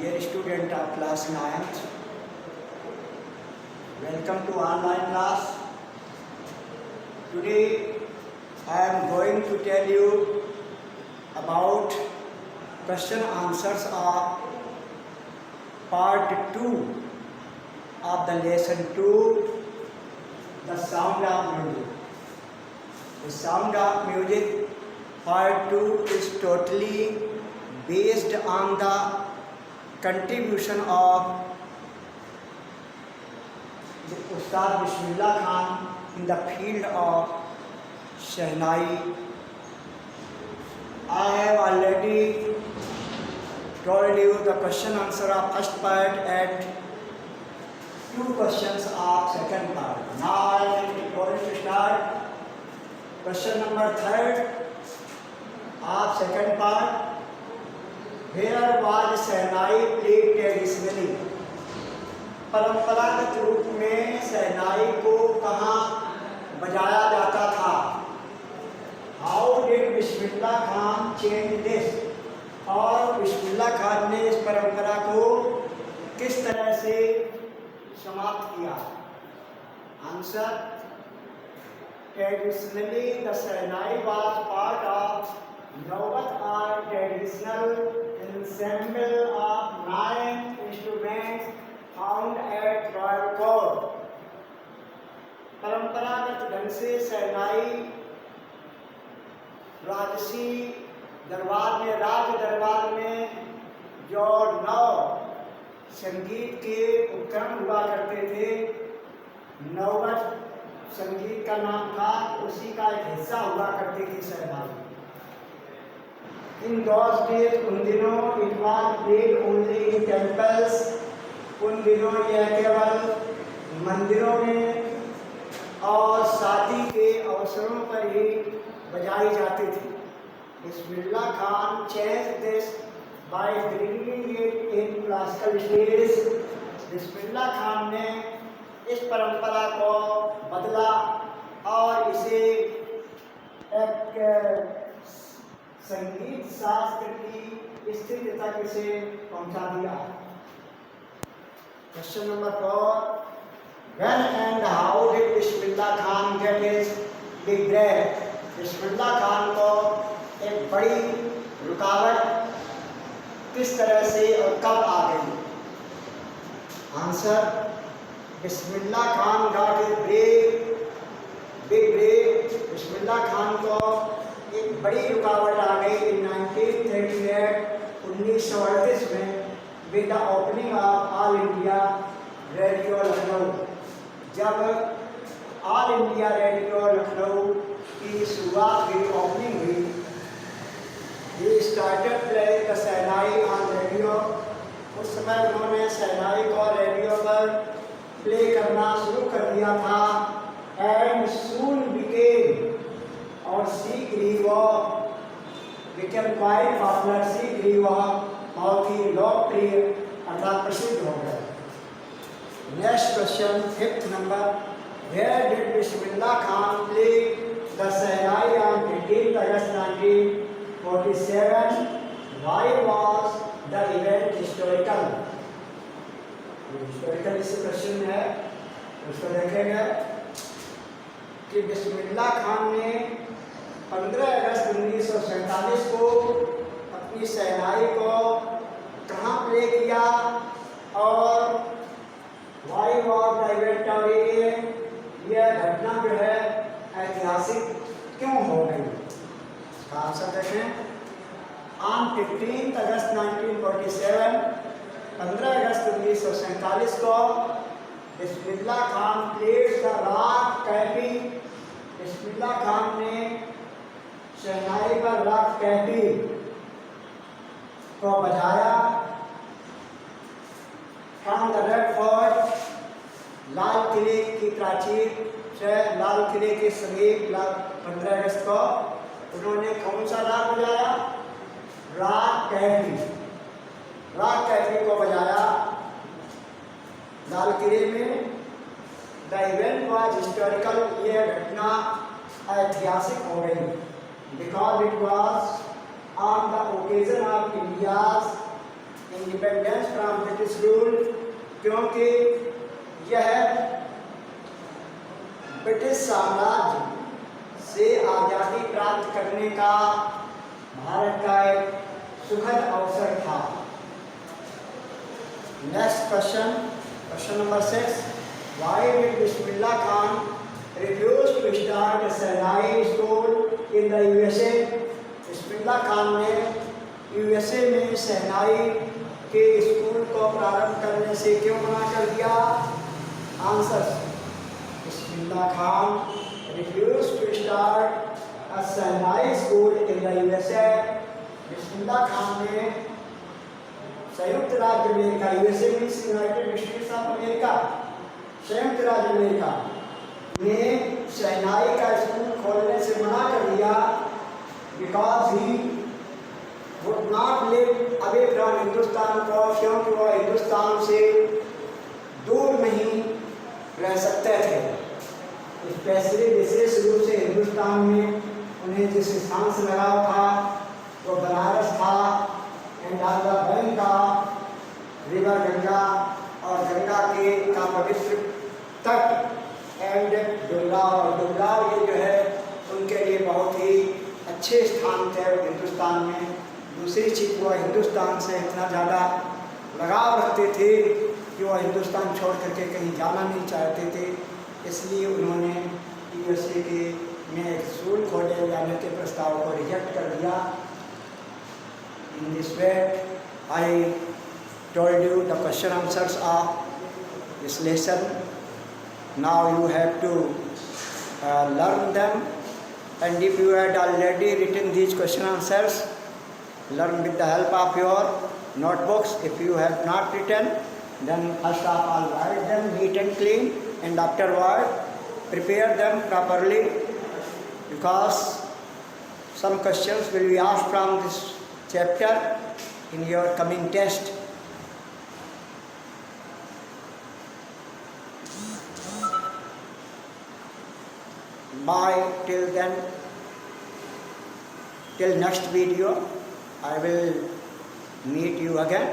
Dear student of class 9th, welcome to online class. Today I am going to tell you about question answers of part 2 of the lesson 2, the sound of music. The sound of music part 2 is totally based on the contribution of the Ustad Bismillah Khan in the field of Shehnai. I have already told you the question answer of first part and 2 questions of second part. Now I am going to start question number 3 of second part. Where was Shehnai played traditionally? परंपरागत रूप में शहनाई को कहाँ बजाया जाता था? How did Bismillah Khan change this? और बिस्मिल्लाह खान ने इस परंपरा को किस तरह से समाप्त किया? Answer: Traditionally, the Shehnai was part of Nawat or traditional ensemble of 9 instruments found at royal court. परंपरागत ढंग से शहनाई राजसी दरबार में, राज दरबार में जो 9 संगीत के उपकरण हुआ करते थे, नौवत संगीत का नाम था, उसी का एक हिस्सा हुआ करती थी शहनाई. In those days, उन दिनों it was played only in temples. उन दिनों यह केवल मंदिरों में और शादी के अवसरों पर ही बजाई जाती थी. Bismillah Khan changed this by bringing it in classical stages. बिस्मिल्लाह खान ने इस परंपरा को बदला और इसे एक संगीत शास्त्र की स्थिति तक इसे पहुंचा दिया. Question number 4. When and how did Bismillah Khan get his big break? Bismillah Khan को एक बड़ी रुकावट किस तरह से और कब आ गई? Answer: Bismillah Khan got his big break. Bismillah Khan को एक बड़ी रुकावट आ गई in 1938 में with the opening of All India Radio Lucknow. जब ऑल इंडिया रेडियो लखनऊ की शुरुआत हुई, ओपनिंग हुई, he started playing the shehnai on radio. उस समय उन्होंने शहनाई को रेडियो पर प्ले करना शुरू कर दिया था. and soon became और शीघ्र वह became quite popular. शीघ्र वह बहुत ही लोकप्रिय अर्थात प्रसिद्ध हो गया. Next question 5th number. Where did Bismillah Khan play the shehnai on 18th August 1947? Why was the event historical? Historical इस क्वेश्चन है, उसको देखेंगे कि बिस्मिल्लाह खान ने 15 अगस्त 1947 को अपनी शहनाई को कहाँ प्ले किया और वाई वॉज द इवेंट, और यह घटना जो है ऐतिहासिक क्यों हो गई? आंसर देखें. ऑन 15 अगस्त 1947, 15 अगस्त 1947 को बिस्मिल्लाह खान प्लेड द राग कैफी. बिस्मिल्लाह खान ने शहनाई पर राग कैफी को बजाया. फ्रॉम द रेड फोर्ट, लाल किले की प्राचीर से, लाल किले के समीप 15 अगस्त को उन्होंने कौन सा राग बजाया? राग कैफी. राग कैफी को बजाया लाल किले में. The event was historical. यह घटना ऐतिहासिक हो गई because it was on the occasion of India's independence from British rule, क्योंकि यह ब्रिटिश साम्राज्य से आज़ादी प्राप्त करने का भारत का एक सुखद अवसर था। Next question, question number 6, why did Bismillah Khan refuse to start shehnai school in the USA? Bismillah Khan ने यूएसए में शहनाई के स्कूल को प्रारंभ करने से क्यों मना कर दिया? Answer, Bismillah Khan refused to start a shehnai school in the USA. बिस्मिल्लाह खान ने संयुक्त राज्य America, USA means United states of America, संयुक्त राज्य अमेरिका ने शहनाई का स्कूल खोलने से मना कर दिया, because he would not live away from Hindustan को, क्योंकि वह हिंदुस्तान से दूर नहीं रह सकते थे। स्पेशली विशेष रूप से हिंदुस्तान में उन्हें जिस स्थान से लगाव था वो बनारस था, एंड ऑन द बैंक का रिवर गंगा, और गंगा के का पवित्र तट, एंड डुमराव, और डुमराव ये जो है उनके लिए बहुत ही अच्छे स्थान थे हिंदुस्तान में। दूसरी चीज़, वो हिंदुस्तान से इतना ज़्यादा लगाव रखते थे कि वह हिंदुस्तान छोड़ करके कहीं जाना नहीं चाहते थे, इसलिए उन्होंने यूएसए के में एक स्कूल खोले जाने के प्रस्ताव को रिजेक्ट कर दिया। In this way I told you the question answers of this lesson. Now you have to learn them, and if you had already written these question answers, learn with the help of your notebooks. If you have not written, then first of all write them neat and clean, and afterward prepare them properly, because some questions will be asked from this chapter in your coming test. Bye till then, till next video. I will meet you again.